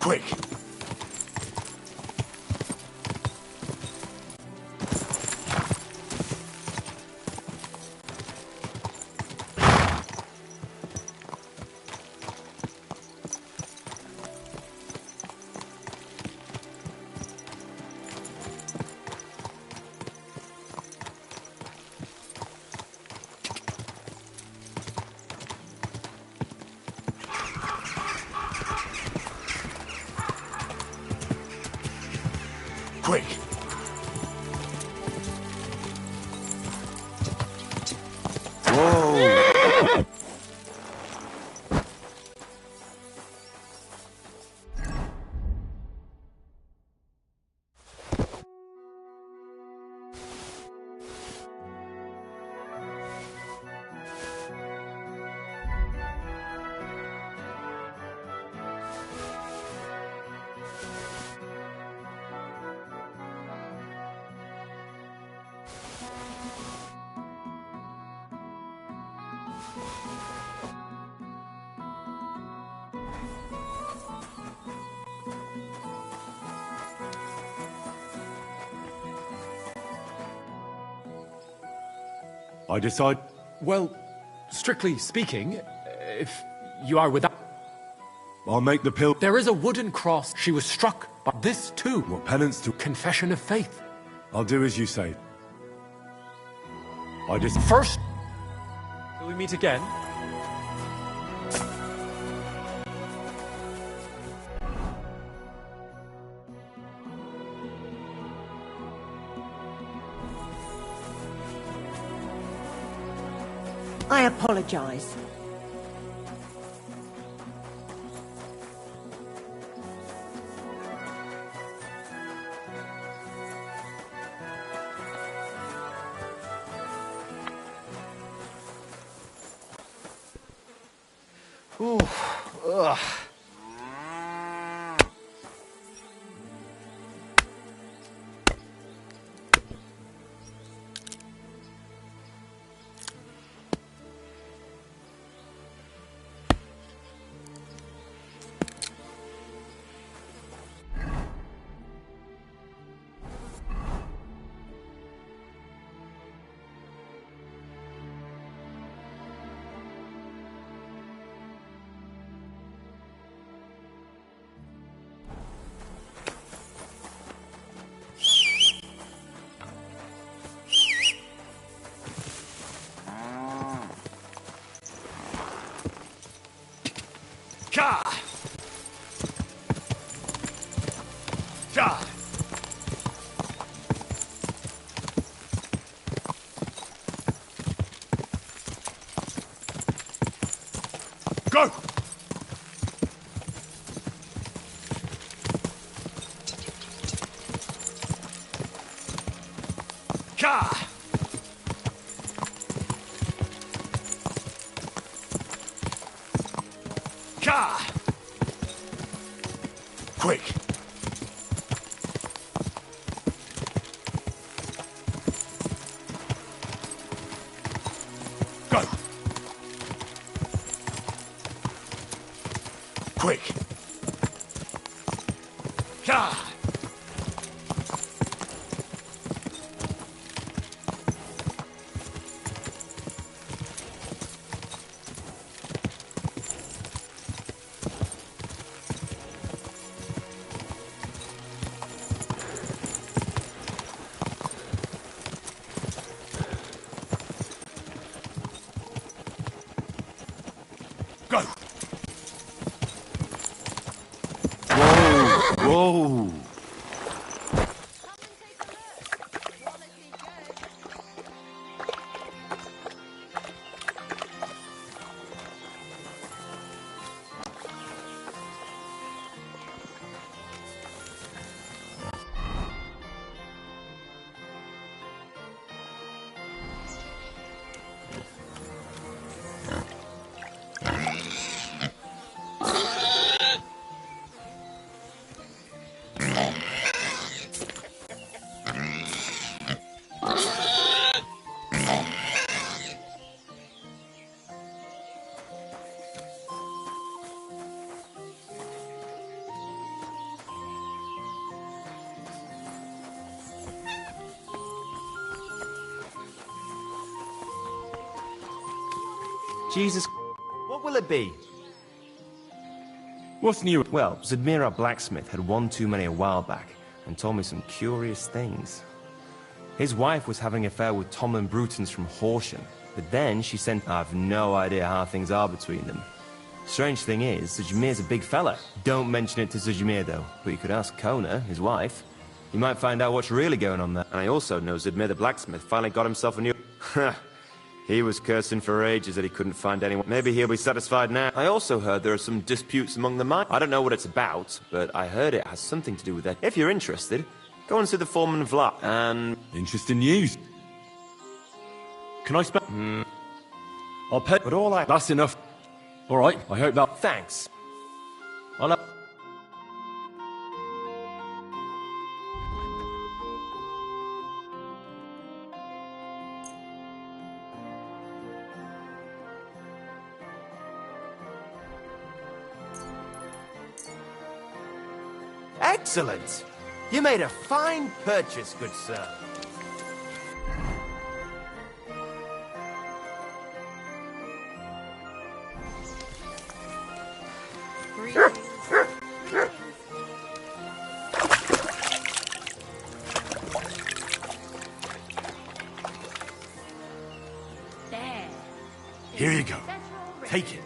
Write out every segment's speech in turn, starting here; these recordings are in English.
Quick! Quick! Whoa! I decide... Well, strictly speaking, if you are without... I'll make the pill... There is a wooden cross. She was struck by this too. What penance to... Confession of faith. I'll do as you say. I just... First... Till we meet again. I apologize. Ooh, ugh. Cha! Cha! Go! Cha! Cha! Quick! Go! Quick! Cha! Go! Whoa! Whoa! Jesus, what will it be? What's new? Well, Zadmira Blacksmith had one too many a while back and told me some curious things. His wife was having an affair with Tomlin Brutons from Horsham, but then she sent... I've no idea how things are between them. Strange thing is, Zajamir's a big fella. Don't mention it to Zajamir, though, but you could ask Kona, his wife. You might find out what's really going on there. And I also know Zadmir the Blacksmith finally got himself a new... He was cursing for ages that he couldn't find anyone. Maybe he'll be satisfied now. I also heard there are some disputes among the miners. I don't know what it's about, but I heard it has something to do with that. If you're interested, go and see the foreman of Vlad, and... Interesting news. Can I spend... I'll pay... But all I... That's enough. All right, I hope that... Thanks. I'll... Excellent! You made a fine purchase, good sir. There. Here you go. Take it.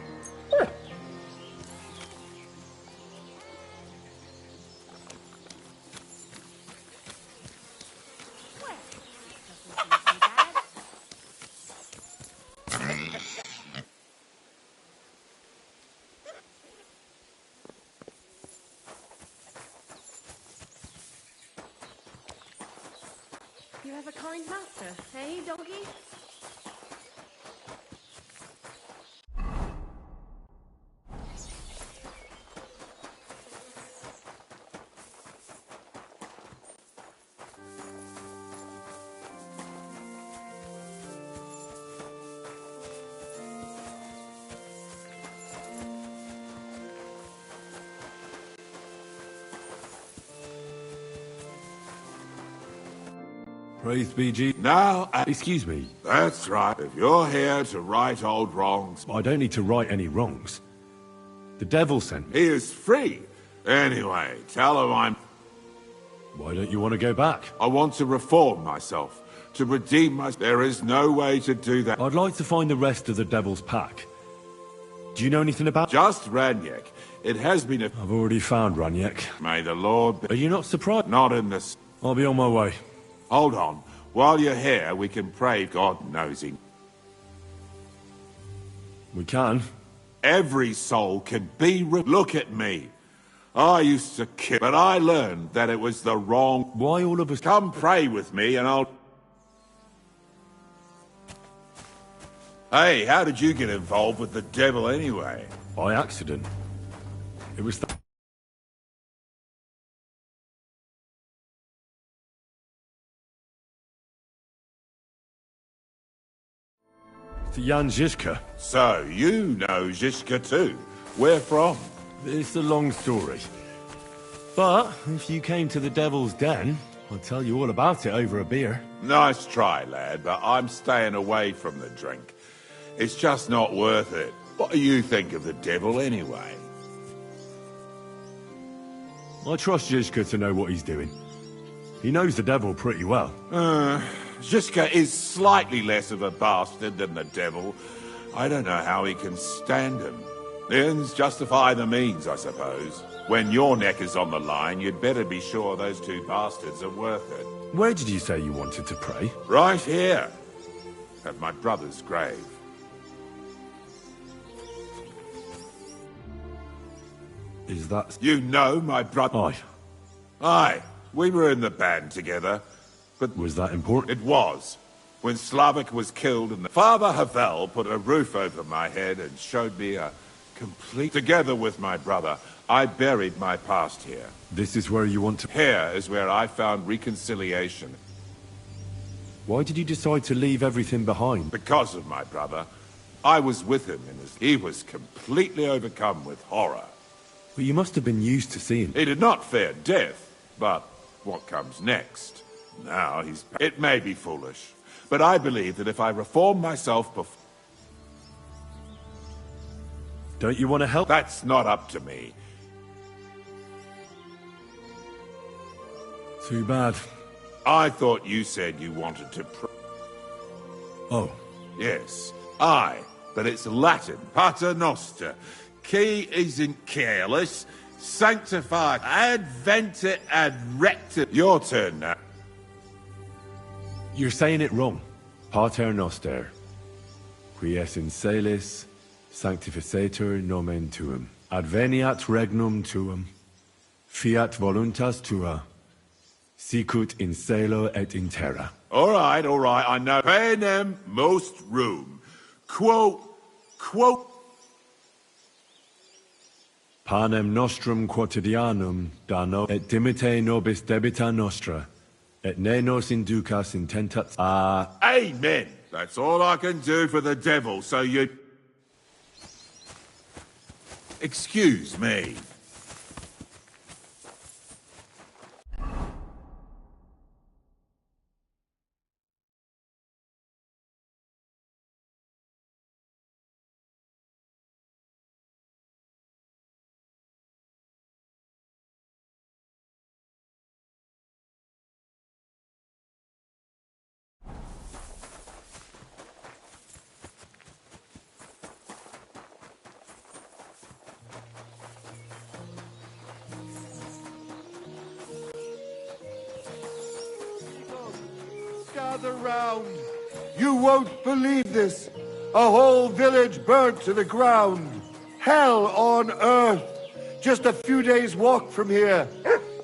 You have a kind master, eh, doggy? Praise be G... Now, Excuse me. that's right. If you're here to right old wrongs, I don't need to right any wrongs. The devil sent me. he is free. Anyway, tell him Why don't you want to go back? I want to reform myself, to redeem myself. There is no way to do that. I'd like to find the rest of the devil's pack. Do you know anything about... Just Ranyek. It has been a... I've already found Ranyek. May the Lord be... Are you not surprised? Not in this... I'll be on my way. Hold on. While you're here, we can pray God knows him. We can. Every soul can be... Look at me. I used to kill, but I learned that it was the wrong... Why all of us... Come pray with me and I'll... Hey, how did you get involved with the devil anyway? By accident. It was the... To Jan Žižka. So, you know Zizka too. Where from? It's a long story. But, if you came to the Devil's Den, I'll tell you all about it over a beer. Nice try, lad, but I'm staying away from the drink. It's just not worth it. What do you think of the devil anyway? I trust Žižka to know what he's doing. He knows the devil pretty well. Zizka is slightly less of a bastard than the devil. I don't know how he can stand him. The ends justify the means, I suppose. When your neck is on the line, you'd better be sure those two bastards are worth it. Where did you say you wanted to pray? Right here, at my brother's grave. Is that... You know my brother? Aye. Aye, we were in the band together, but Was that important? it was. When Slavik was killed and the Father Havel put a roof over my head and showed me a complete... Together with my brother, I buried my past here. This is where you want to... Here is where I found reconciliation. Why did you decide to leave everything behind? Because of my brother, I was with him in his... He was completely overcome with horror. But you must have been used to seeing... He did not fear death, but what comes next? Now he's... It may be foolish, but I believe that if I reform myself before... Don't you want to help? That's not up to me. Too bad. I thought you said you wanted to Oh. Yes, aye, but it's Latin, pater noster. Qui isn't careless, sanctified, adventit ad rectum. Your turn now. You're saying it wrong. Pater noster. Qui es in celis, sanctificetur nomen tuum. Adveniat regnum tuum. Fiat voluntas tua. Sicut in cielo et in terra. All right, I know. Panem most room. Quote. Panem nostrum quotidianum da no et dimite nobis debita nostra, et ne nos inducas in tentat. Amen. That's all I can do for the devil, so you... Excuse me. Gather round. You won't believe this. A whole village burnt to the ground. Hell on earth. Just a few days' walk from here.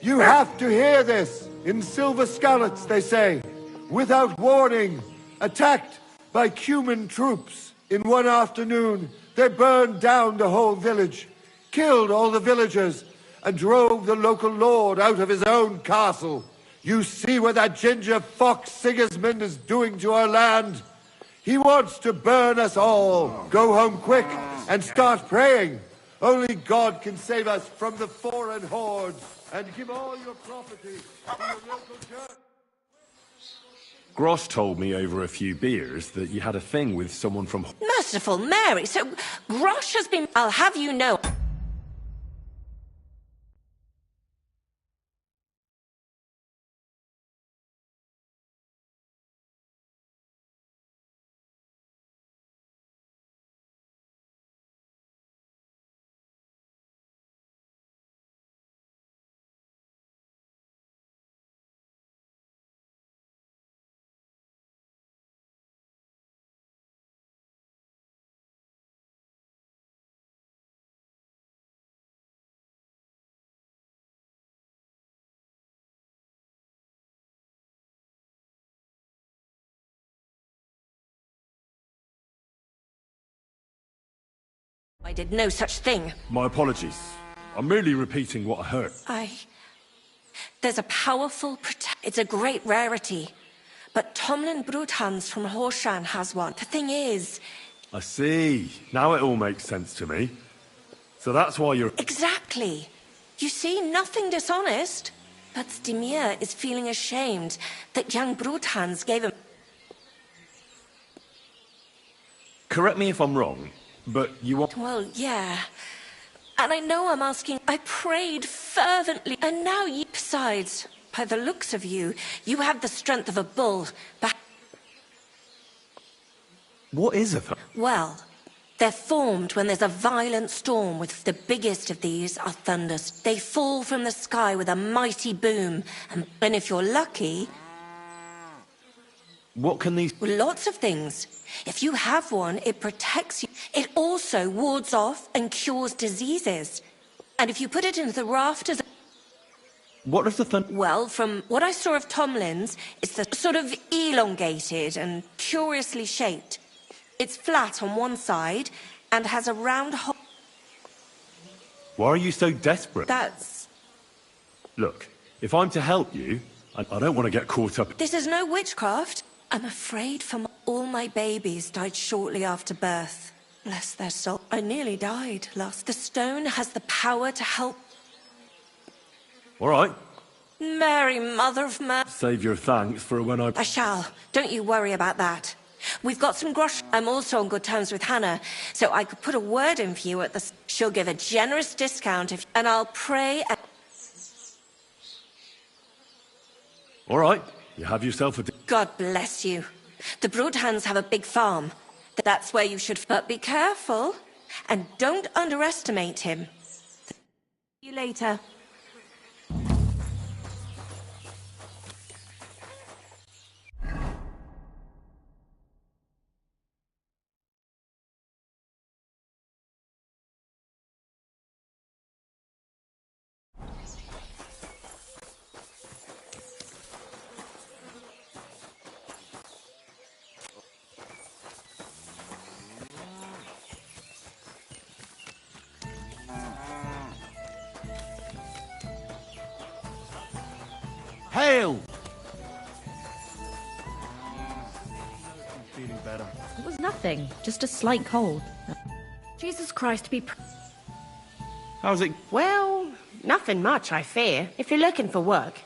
You have to hear this. In Silver Scallots, they say. Without warning. Attacked by Cuman troops. In one afternoon, they burned down the whole village. Killed all the villagers. And drove the local lord out of his own castle. You see what that ginger fox Sigismund is doing to our land? He wants to burn us all. Go home quick and start praying. Only God can save us from the foreign hordes. And give all your property to your local church. Gross told me over a few beers that you had a thing with someone from... Merciful Mary, so Grosh has been... I'll have you know... I did no such thing. My apologies. I'm merely repeating what I heard. There's a powerful it's a great rarity. But Tomlin Bruthans from Horshan has one. The thing is... I see. Now it all makes sense to me. So that's why you're... Exactly. You see, nothing dishonest. But Stimir is feeling ashamed that young Bruthans gave him... Correct me if I'm wrong, but you want... Well, yeah. And I know I'm asking... I prayed fervently, and now you... Besides, by the looks of you, you have the strength of a bull. What is it? Well, they're formed when there's a violent storm, with the biggest of these are thunders. They fall from the sky with a mighty boom, and if you're lucky... What can these... Well, lots of things. If you have one, it protects you. It also wards off and cures diseases. And if you put it into the rafters... What is the thunder... Well, from what I saw of Tomlin's, it's the sort of elongated and curiously shaped. It's flat on one side and has a round hole. Why are you so desperate? That's... Look, if I'm to help you, I don't want to get caught up... This is no witchcraft. I'm afraid all my babies died shortly after birth. Bless their soul. I nearly died last. The stone has the power to help... All right. Mary, Mother of Man... Save your thanks for when I shall. Don't you worry about that. We've got some grosh. I'm also on good terms with Hannah, so I could put a word in for you at the... She'll give a generous discount if... And I'll pray... All right, you have yourself a... God bless you. The Broodhands have a big farm. That's where you should... But be careful, and don't underestimate him. See you later. Hail! Feeling better. It was nothing, just a slight cold. Jesus Christ, How's it? Well, nothing much, I fear, if you're looking for work.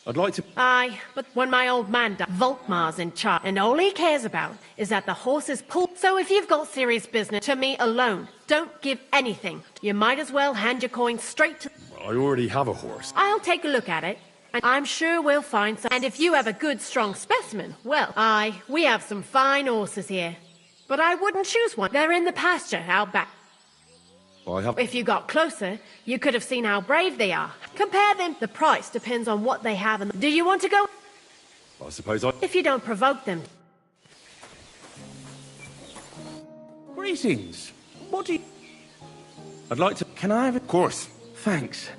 I'd like to... Aye, but when my old man died, Volkmar's in charge, and all he cares about is that the horses pull. So if you've got serious business, to me alone, don't give anything. You might as well hand your coin straight to... I already have a horse. I'll take a look at it, and I'm sure we'll find some. And if you have a good, strong specimen, well, aye, we have some fine horses here. But I wouldn't choose one. They're in the pasture out back. I have... If you got closer, you could have seen how brave they are. Compare them. The price depends on what they have. And do you want to go? I suppose I... If you don't provoke them. Greetings. What do you... I'd like to... Can I have... Of course. Thanks.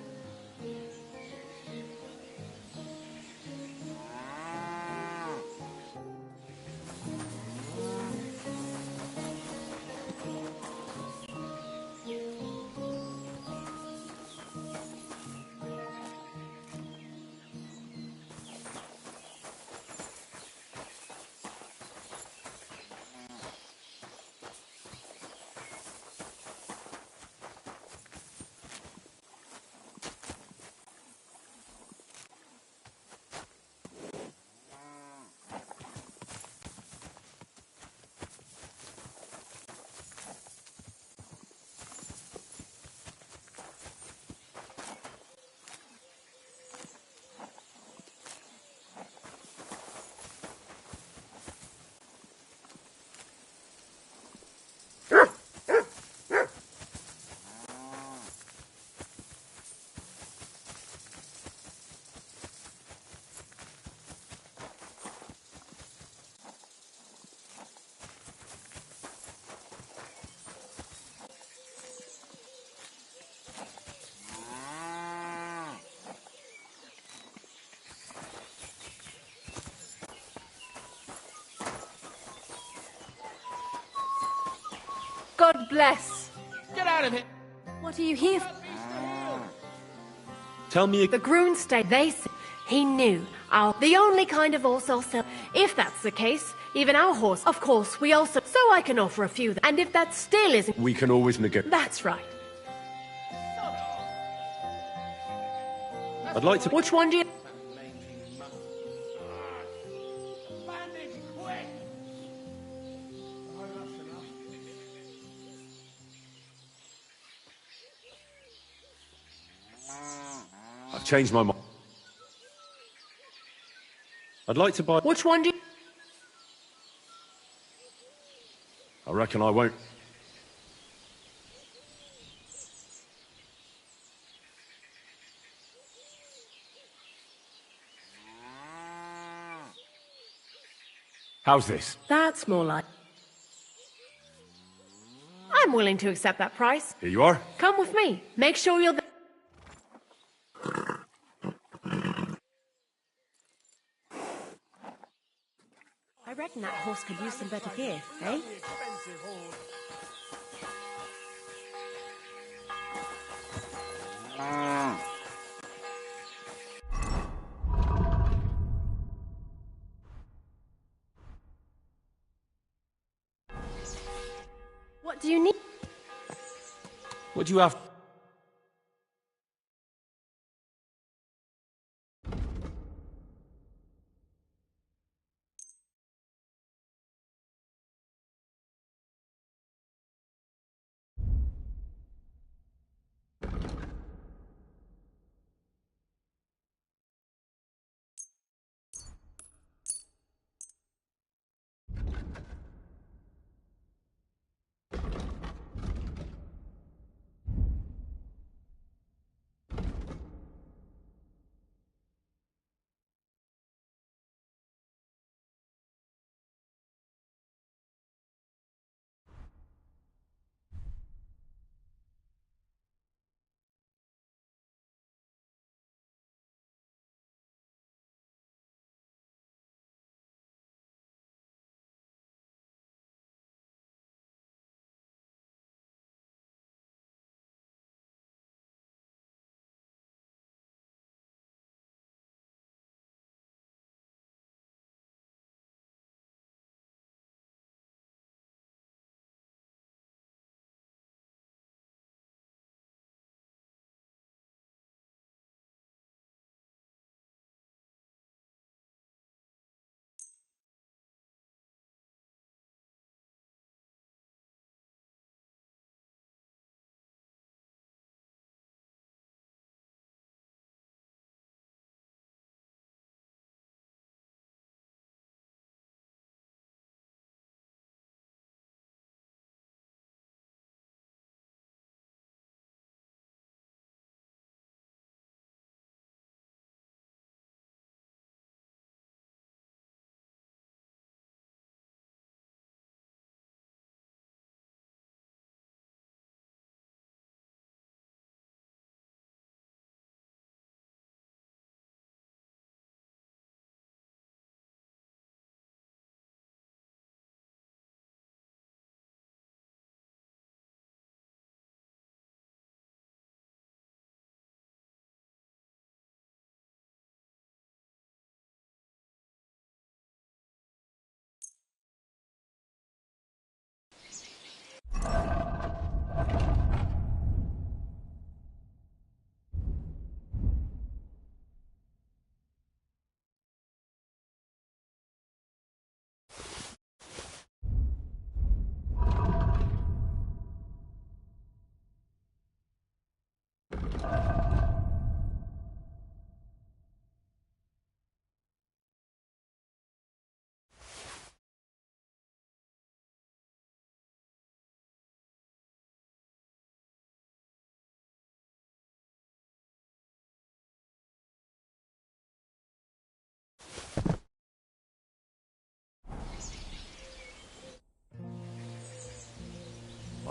God bless. Get out of here! what are you here for? Tell me... The Groon stayed. They said he knew. The only kind of horse I'll sell. If that's the case, even our horse, of course, we also... So I can offer a few. And if that still isn't... We can always negotiate. That's right. I'd like to... Which one do you... I've changed my mind. I'd like to buy... Which one do you... I reckon I won't. How's this? That's more like... I'm willing to accept that price. Here you are. Come with me. Make sure you're... I reckon that horse could use some better gear, eh? What do you need? What do you have?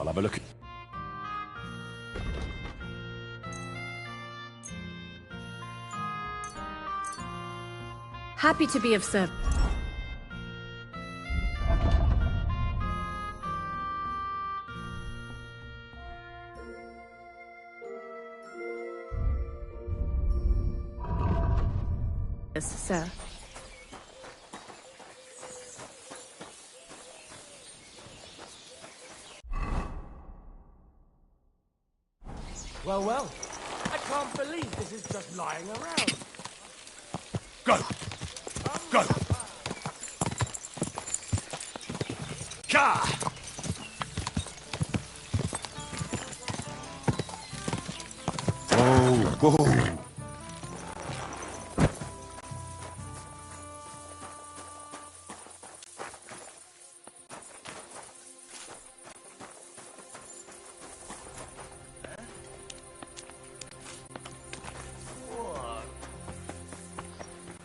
I'll have a look. Happy to be of service. Yes, sir. Well, well. I can't believe this is just lying around. Go! Go! Car! Oh, go!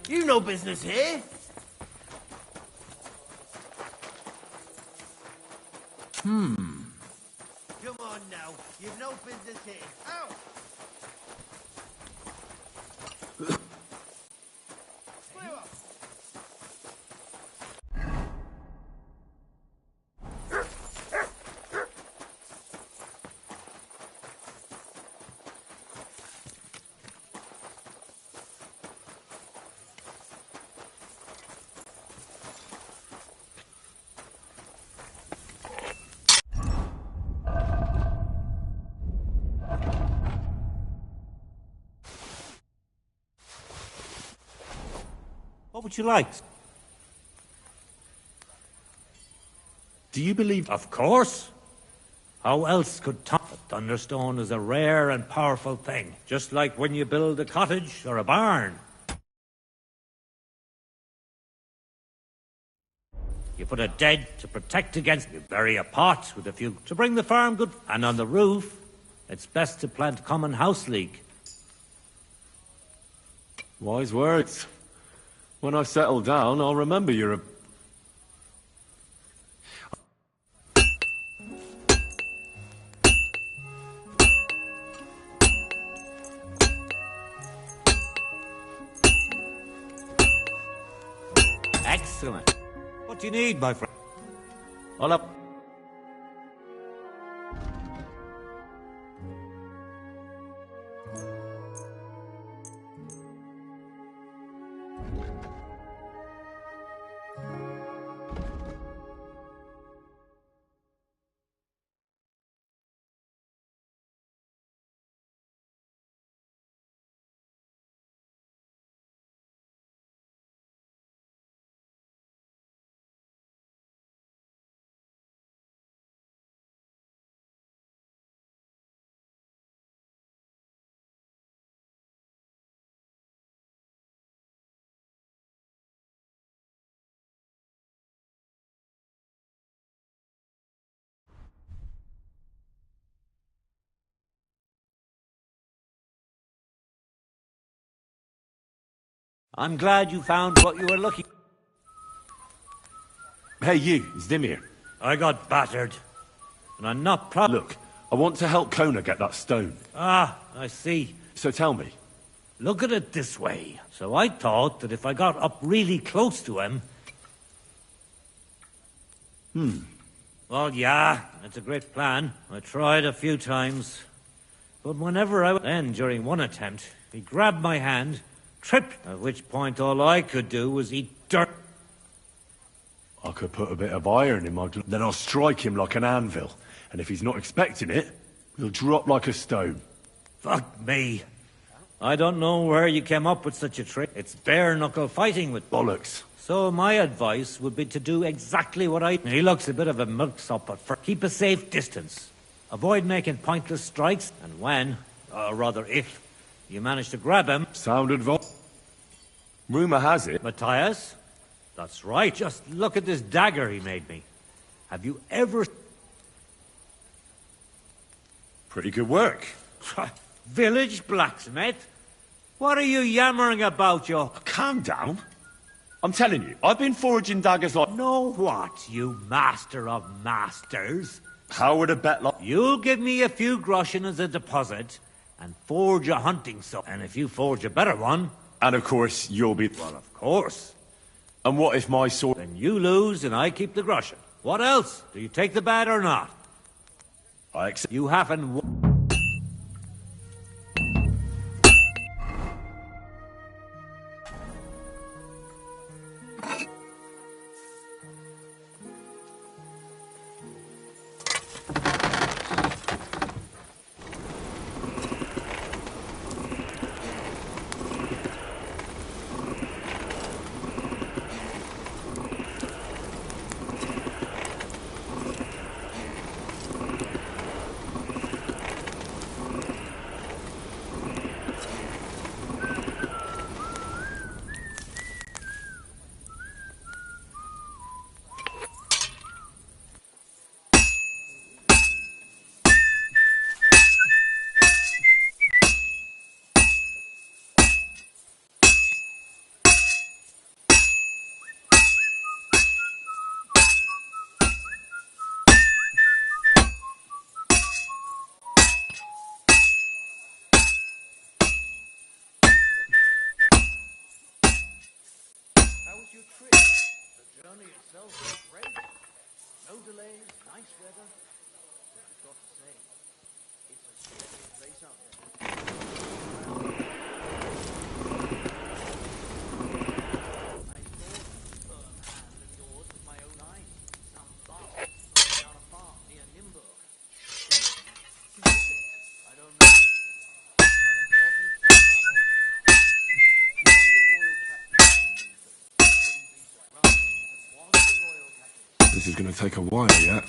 You no business here. Come on now. You've no business here. Ow! What would you like? Do you believe... Of course. How else could a thunderstone is a rare and powerful thing, just like when you build a cottage or a barn. You put a dead to protect against. You bury a pot with a few to bring the farm good. And on the roof, it's best to plant common house leek. Wise words. When I settle down, I'll remember you're a... Excellent. What do you need, my friend? I'll have... I'm glad you found what you were looking. Hey, you, it's Dimir. I got battered, and I'm not proud. Look, I want to help Kona get that stone. Ah, I see. So tell me. Look at it this way. So I thought that if I got up really close to him... Well, yeah, that's a great plan. I tried a few times. But whenever I... Then, during one attempt, he grabbed my hand, tripped, at which point all I could do was eat dirt. I could put a bit of iron in my glove. Then I'll strike him like an anvil. And if he's not expecting it, he'll drop like a stone. Fuck me. I don't know where you came up with such a trick. It's bare-knuckle fighting with... Bollocks. So my advice would be to do exactly what I... He looks a bit of a milksop at first. Keep a safe distance. Avoid making pointless strikes. And when, or rather if, you manage to grab him... Sound advice. Rumour has it. Matthias? That's right. Just look at this dagger he made me. Have you ever... Pretty good work. Village blacksmith? What are you yammering about, you... Calm down. I'm telling you, I've been foraging daggers like... Know what, you master of masters? How would a bet like... You'll give me a few groschen as a deposit and forge a hunting sword. And if you forge a better one... And of course, you'll be... Well, of course. And what if my sword... Then you lose and I keep the groschen. What else? Do you take the bet or not? I accept... You haven't... This is gonna take a while, yeah?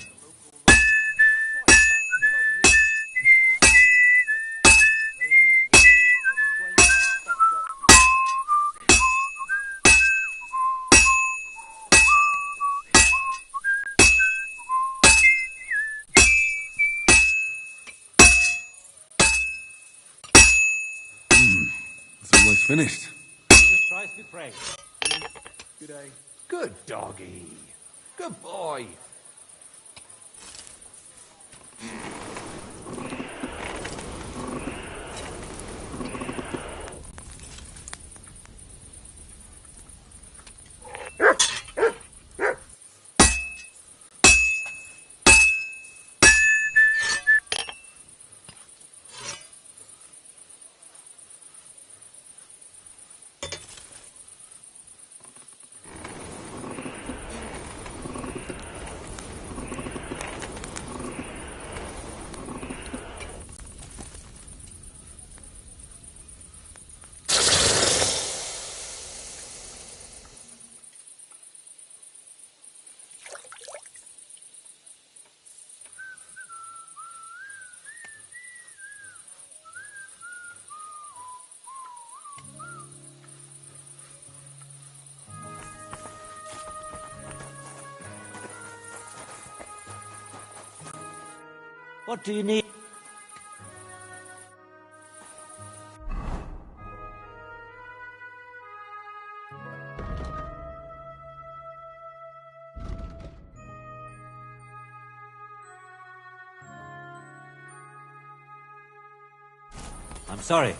It's almost finished. Jesus Christ be praised. Good day. Good doggy. Good boy. What do you need? I'm sorry.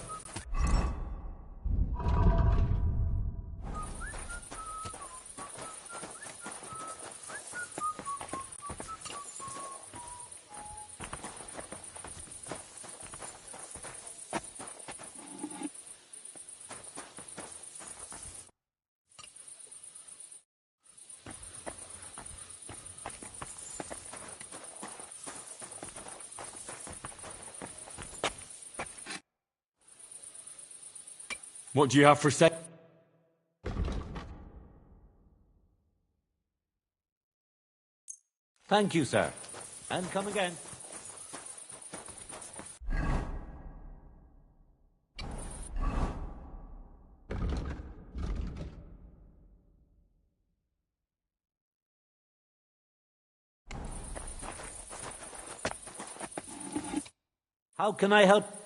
What do you have for sale? Thank you, sir. And come again. How can I help?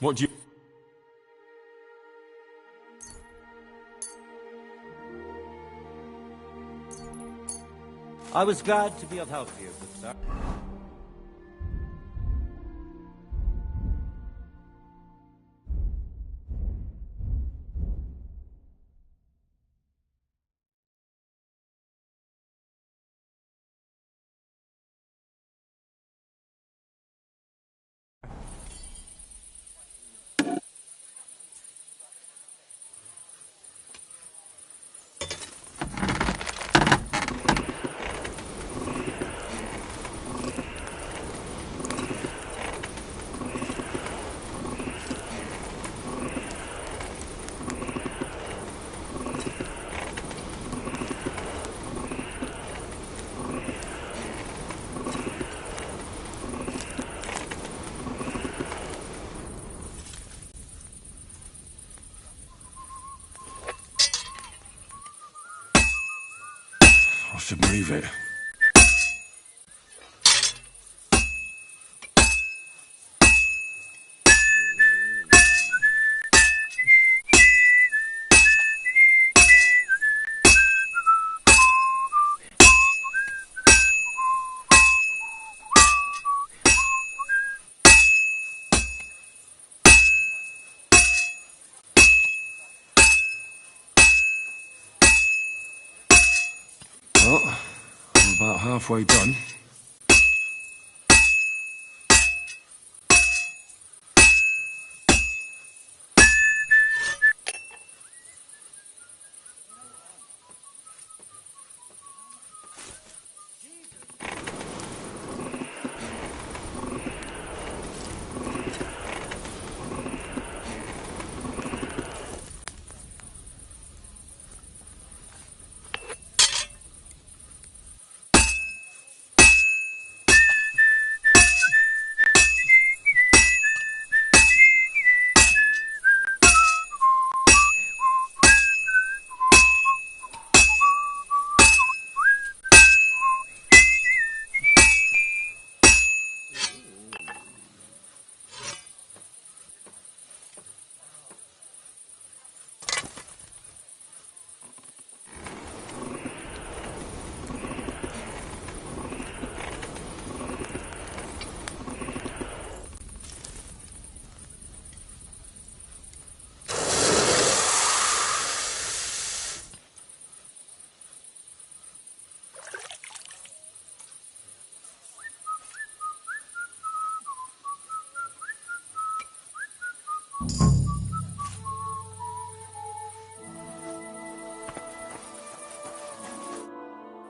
What do you... I was glad to be of help to you, good sir. I should move it. Well, I'm about halfway done.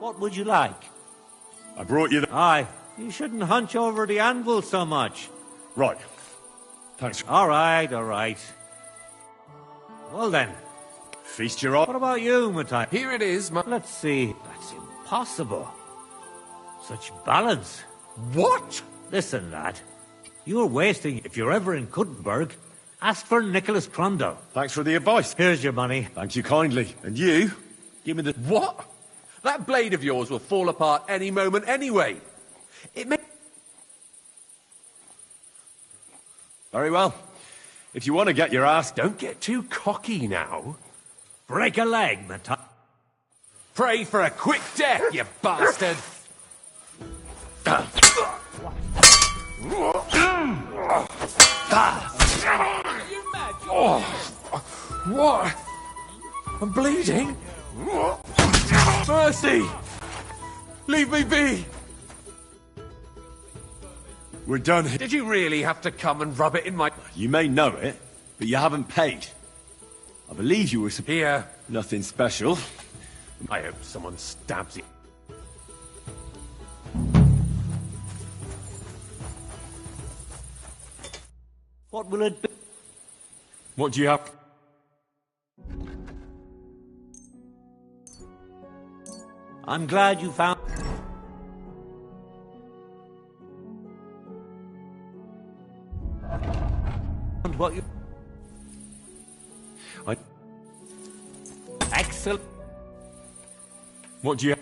What would you like? I brought you the... Aye, you shouldn't hunch over the anvil so much. Right. Thanks. All right, all right. Well then, Feast your eye. what about you, Matthias? Here it is, Let's see. That's impossible. Such balance. What? Listen, lad. You're wasting... If you're ever in Kuttenberg, ask for Nicholas Crondell. Thanks for the advice. Here's your money. Thank you kindly. And you? Give me the... What? That blade of yours will fall apart any moment anyway. It may... Very well. If you want to get your ass... Don't get too cocky now. Break a leg, Matthias. Pray for a quick death, you bastard! What? I'm bleeding? Mercy! Leave me be! We're done here. Did you really have to come and rub it in my... You may know it, but you haven't paid. I believe you were... Here. Nothing special. I hope someone stabs you. What will it be? What do you have? I'm glad you found... what you... Excellent. What do you...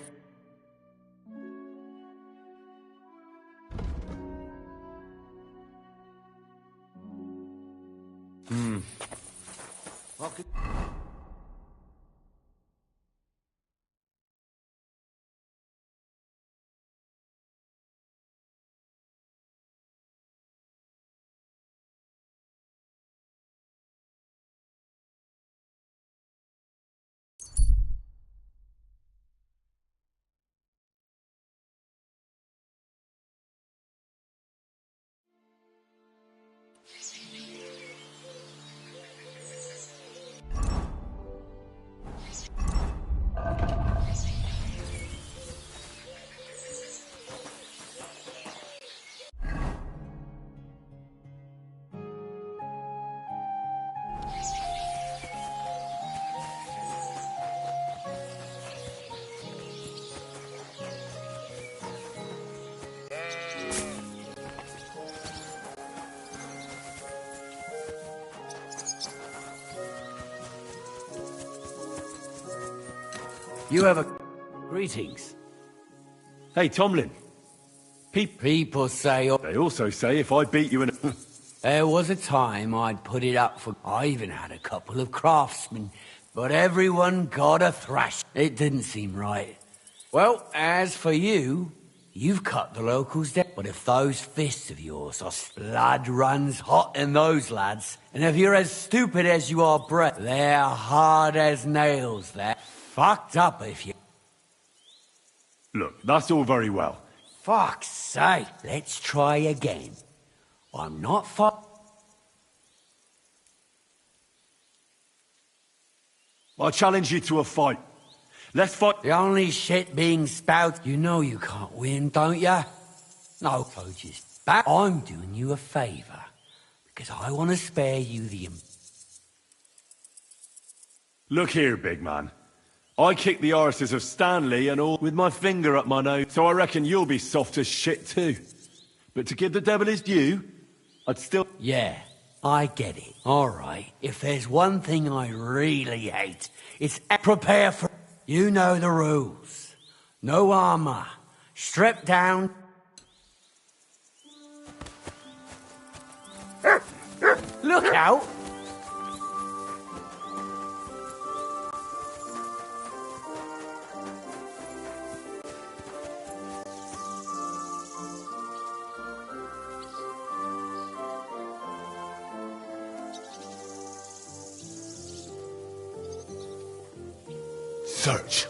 You have a... Greetings. Hey, Tomlin. People say... They also say if I beat you in a... There was a time I'd put it up for... I even had a couple of craftsmen, but everyone got a thrash. It didn't seem right. Well, as for you, you've cut the locals down. But if those fists of yours are... Blood runs hot in those lads. And if you're as stupid as you are brave, they're hard as nails. They're fucked up if you... Look, that's all very well. Fuck's sake, let's try again. I'm not I challenge you to a fight. Let's fight. The only shit being spouted. You know you can't win, don't ya? No, so just back. I'm doing you a favour. Because I want to spare you the... Look here, big man. I kicked the arses of Stanley and all with my finger up my nose, so I reckon you'll be soft as shit too. But to give the devil his due, I'd still... Yeah, I get it. All right, if there's one thing I really hate, it's... Prepare for... You know the rules. No armor. Strip down. Look out! Search.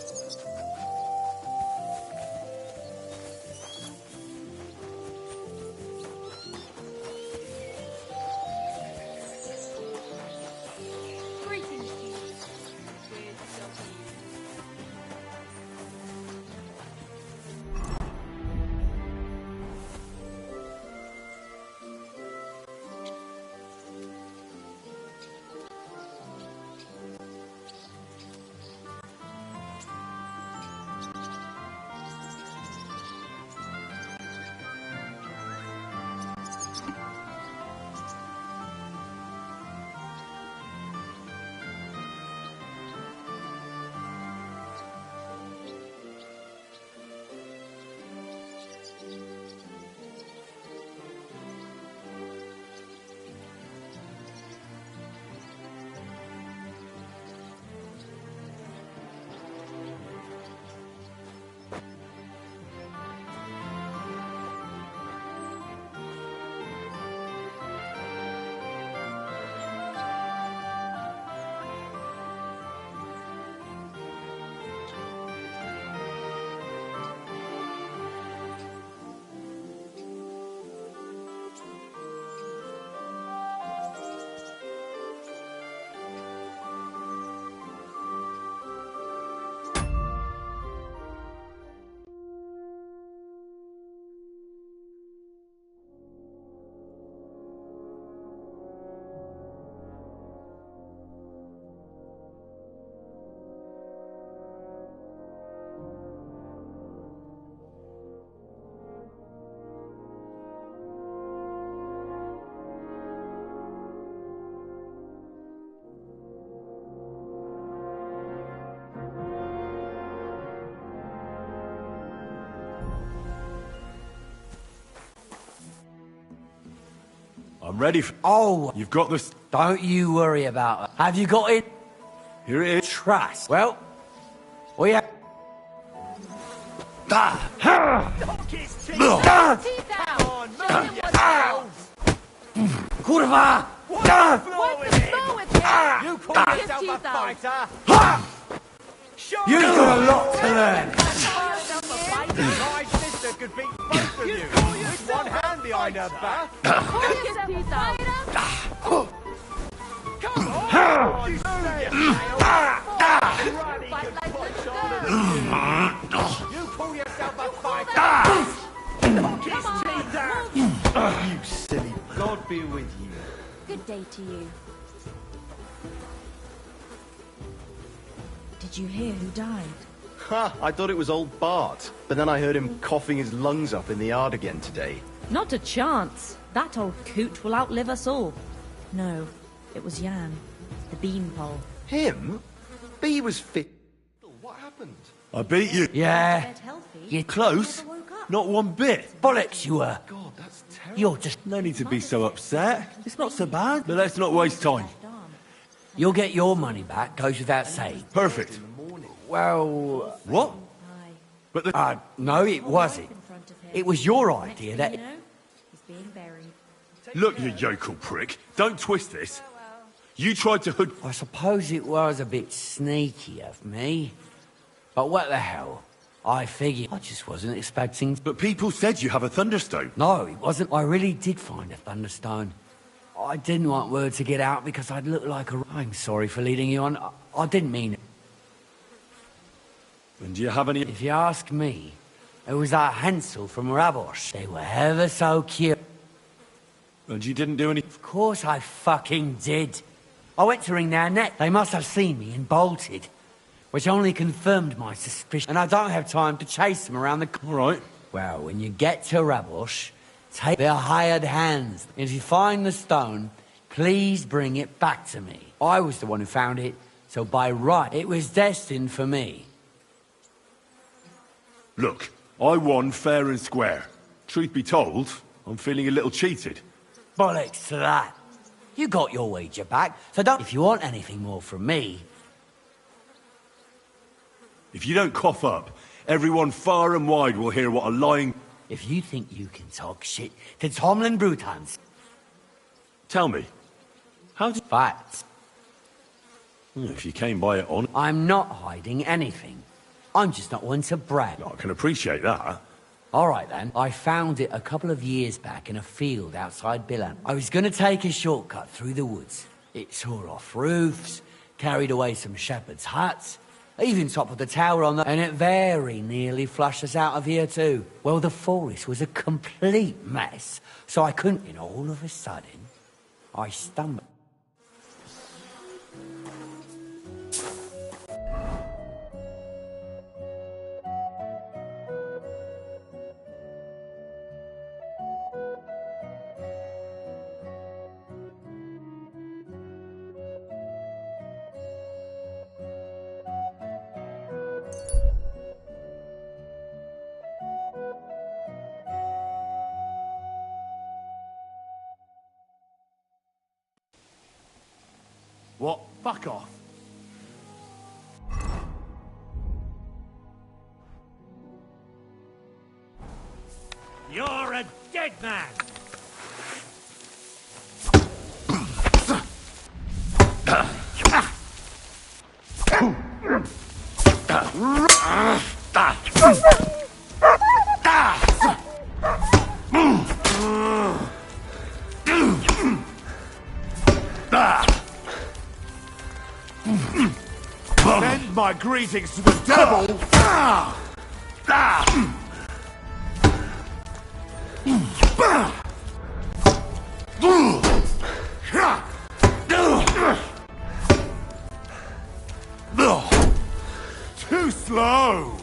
I'm ready for... Oh! You've got this... Don't you worry about it. Have you got it? Here it is. Trust. Well, we have... Kurwa! You call yourself a fighter? You've got a lot to learn. My sister could beat both of you with one hand behind her back. Come on! You call yourself a fighter? You silly... God be with you. Good day to you. Did you hear who died? Ha! I thought it was old Bart, but then I heard him coughing his lungs up in the yard again today. Not a chance. That old coot will outlive us all. No, it was Jan, the beanpole. Him? But he was fit. What happened? happened? I beat you. Yeah. You're Close? Not one bit. bollocks you were. God, that's terrible. You're just... No need to be so upset. It's not so bad. But let's not waste time. You'll get your money back, goes without saying. Perfect. Well... What? But the... no, it wasn't. It was your idea that... Look, you yokel prick. Don't twist this. You tried to hood... I suppose it was a bit sneaky of me. But what the hell? I figured I just wasn't expecting... But people said you have a thunderstone. No, it wasn't. I really did find a thunderstone. I didn't want word to get out because I'd look like a... I'm sorry for leading you on. I didn't mean it. And do you have any... If you ask me, it was that Hansel from Rabosh. They were ever so cute. And you didn't do any... Of course I fucking did. I went to ring their neck. They must have seen me and bolted. Which only confirmed my suspicion. And I don't have time to chase them around the... All right. Well, when you get to Rabosh, take their hired hands. And if you find the stone, please bring it back to me. I was the one who found it, so by right, it was destined for me. Look, I won fair and square. Truth be told, I'm feeling a little cheated. Bollocks to that. You got your wager back, so don't... If you want anything more from me... If you don't cough up, everyone far and wide will hear what a lying... If you think you can talk shit to Tomlin Brutans... Tell me, how did... Facts. If you came by it on... I'm not hiding anything. I'm just not one to brag. I can appreciate that. All right, then. I found it a couple of years back in a field outside Bilan. I was going to take a shortcut through the woods. It tore off roofs, carried away some shepherd's huts, even toppled the tower on the... And it very nearly flushed us out of here, too. Well, the forest was a complete mess, so I couldn't... And all of a sudden, I stumbled... What? Fuck off. You're a dead man! Send my greetings to the devil! Too slow!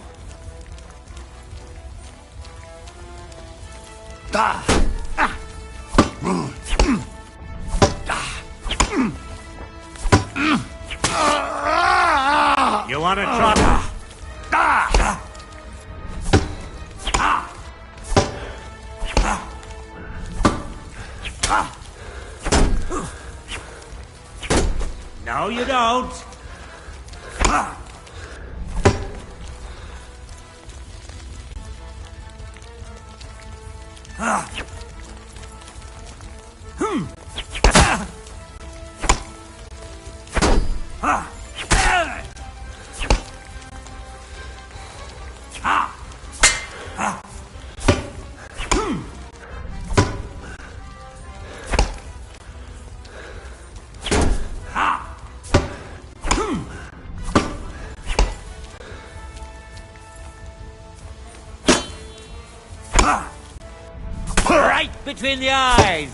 You want to try? No, you don't. Right between the eyes.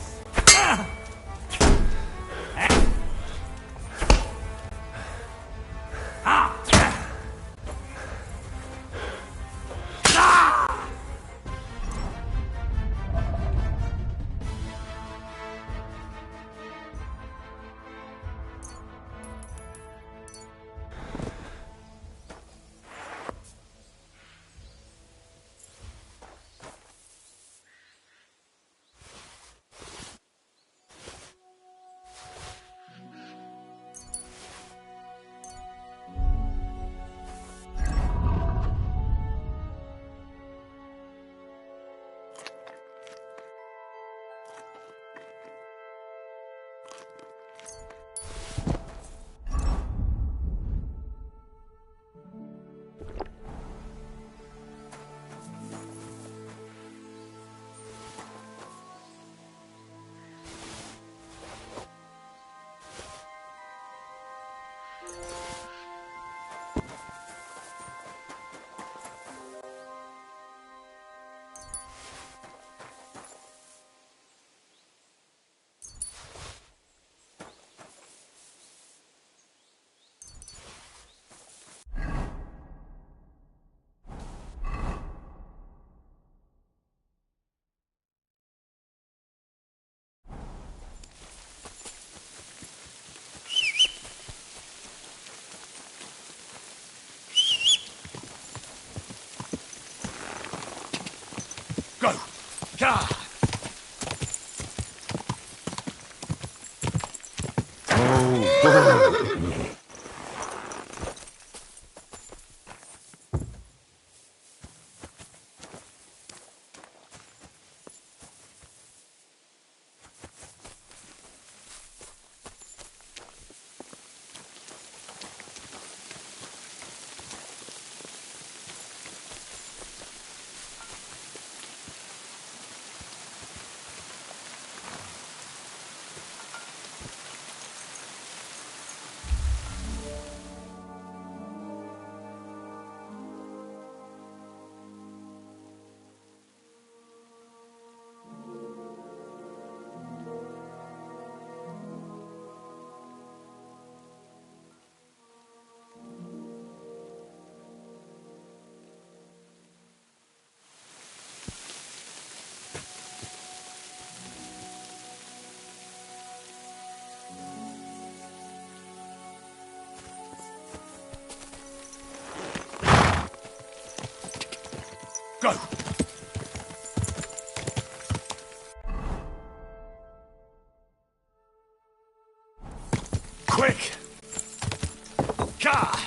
Go! Gah! Go! Quick! Gah!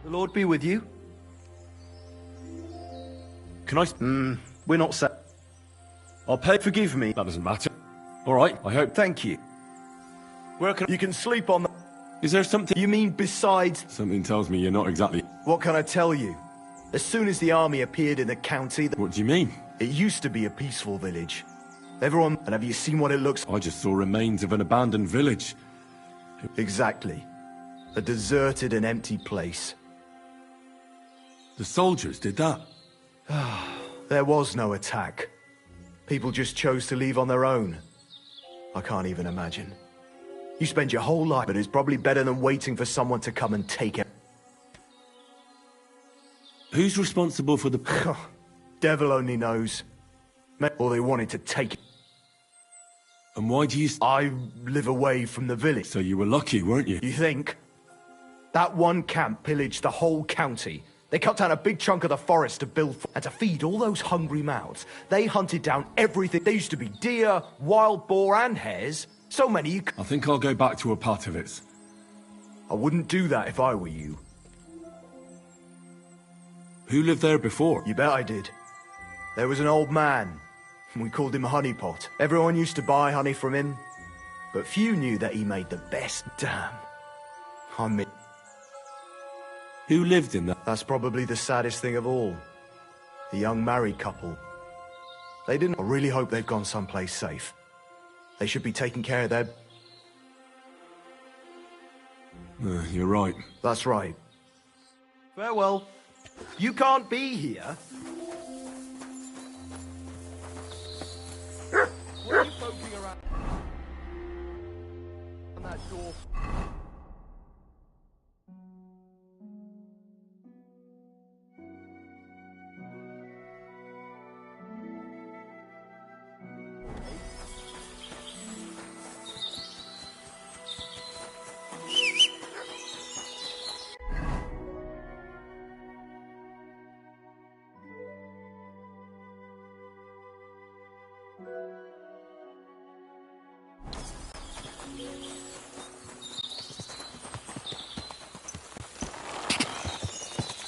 The Lord be with you. Can I... We're not set. I'll pay. Forgive me. That doesn't matter. All right, I hope... Thank you. Where can... You can sleep on the... Is there something... You mean besides... Something tells me you're not exactly... What can I tell you? As soon as the army appeared in the county... What do you mean? It used to be a peaceful village. Everyone... And have you seen what it looks... I just saw remains of an abandoned village. Exactly. A deserted and empty place. The soldiers did that? There was no attack. People just chose to leave on their own. I can't even imagine. You spend your whole life, but it's probably better than waiting for someone to come and take it. Who's responsible for the... Devil only knows. Or they wanted to take it. And why do you... I live away from the village. So you were lucky, weren't you? You think? That one camp pillaged the whole county. They cut down a big chunk of the forest to build... And to feed all those hungry mouths, they hunted down everything. There used to be deer, wild boar, and hares. So many you... I think I'll go back to a part of it. I wouldn't do that if I were you. Who lived there before? You bet I did. There was an old man. We called him Honeypot. Everyone used to buy honey from him. But few knew that he made the best. Damn. I mean... Who lived in that? That's probably the saddest thing of all. The young married couple. They didn't... I really hope they've gone someplace safe. They should be taking care of their... You're right. That's right. Farewell. You can't be here. What are you poking around on that door?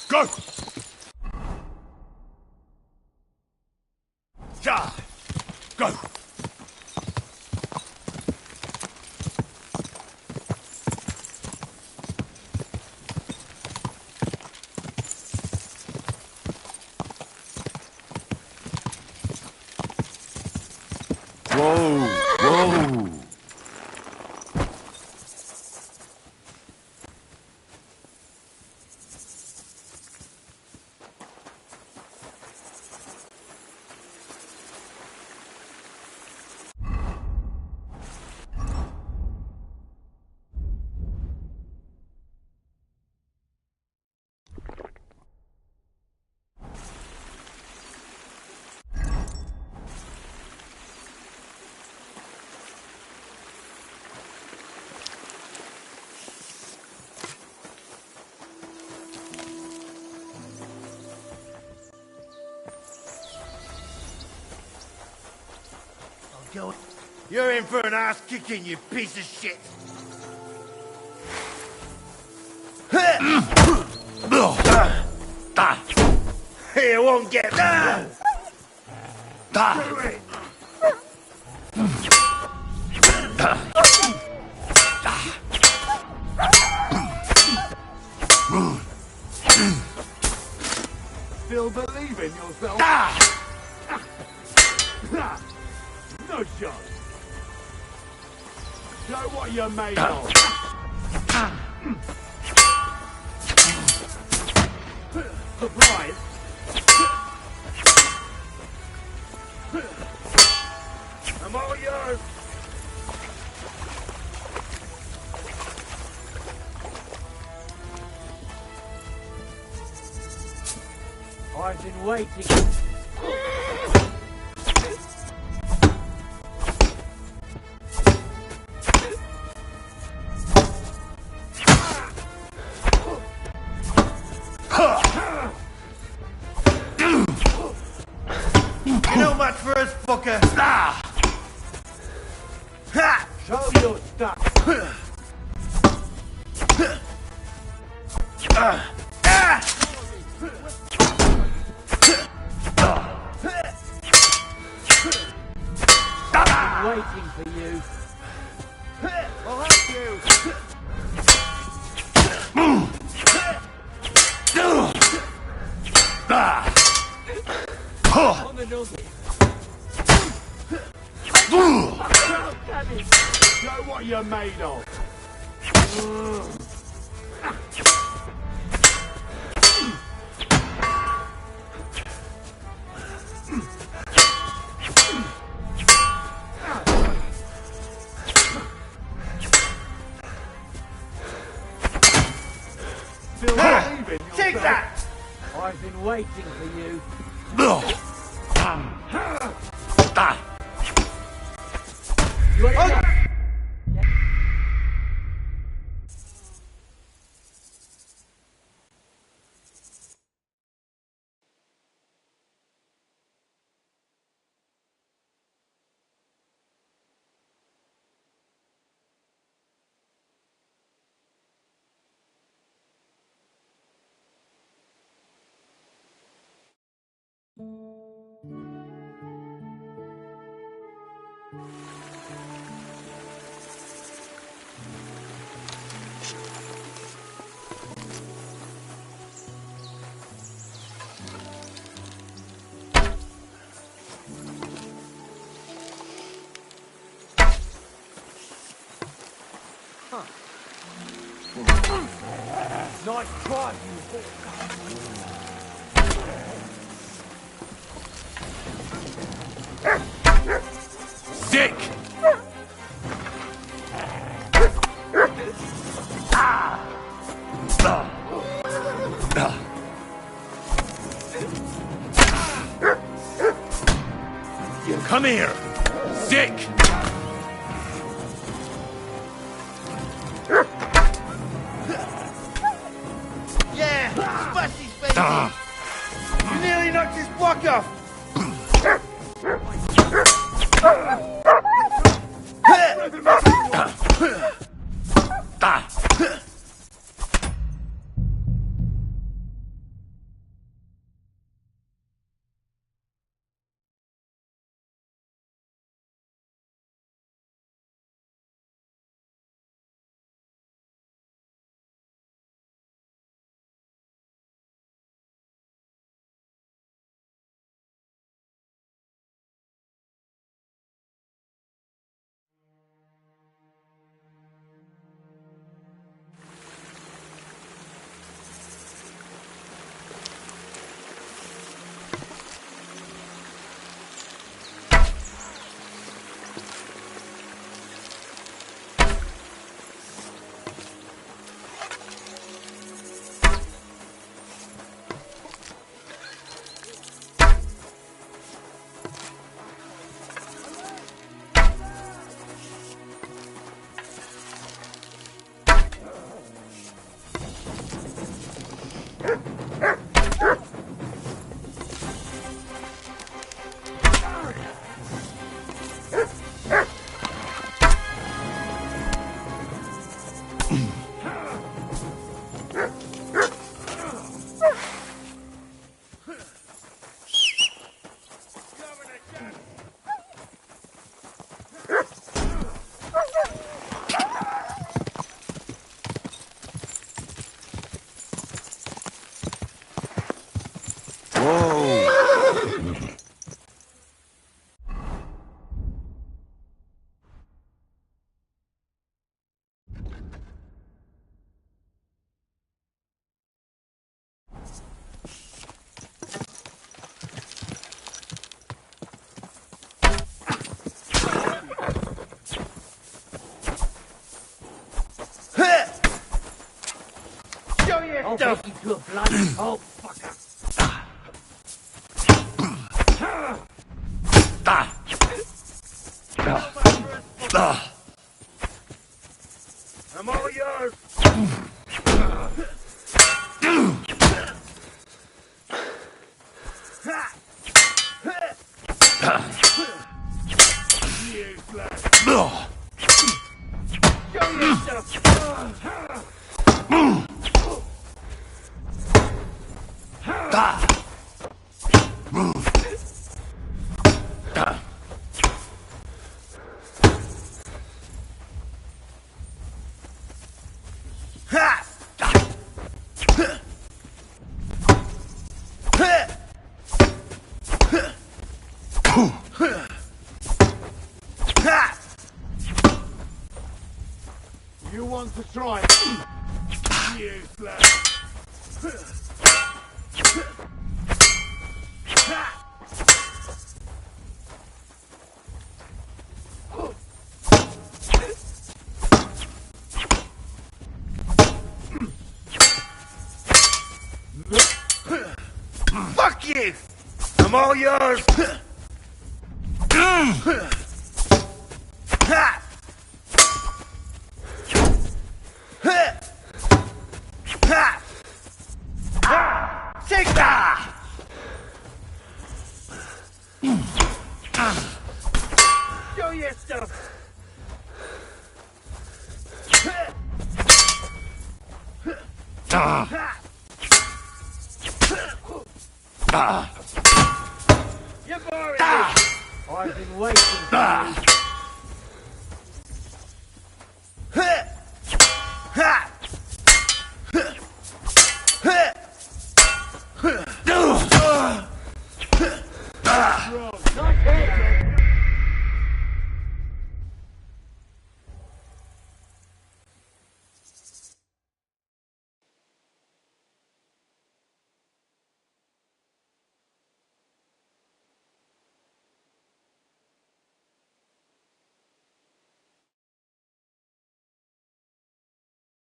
Go! Yeah. Go! Whoa! You're in for an ass kicking, you piece of shit! You won't get that! Do it! Still believe in yourself? No shot. Show what you're made of. Surprise. I'm all yours. I've been waiting. No much for us, fucker! Show your stuff. I'm waiting for you. I'll help you! On the nugget. Show what you're made of. Still believe in yourself? Take that! I've been waiting for you. You ain't Nice try, Sick! Come here! Sick! Yeah! Smash his face! You nearly knocked his block off! stuff! Take you to a bloody pulp, fucker. I'm all yours! You want to try it? Useless. Fuck you! I'm all yours! Take that! Show your stuff! You're boring me! I've been waiting for you.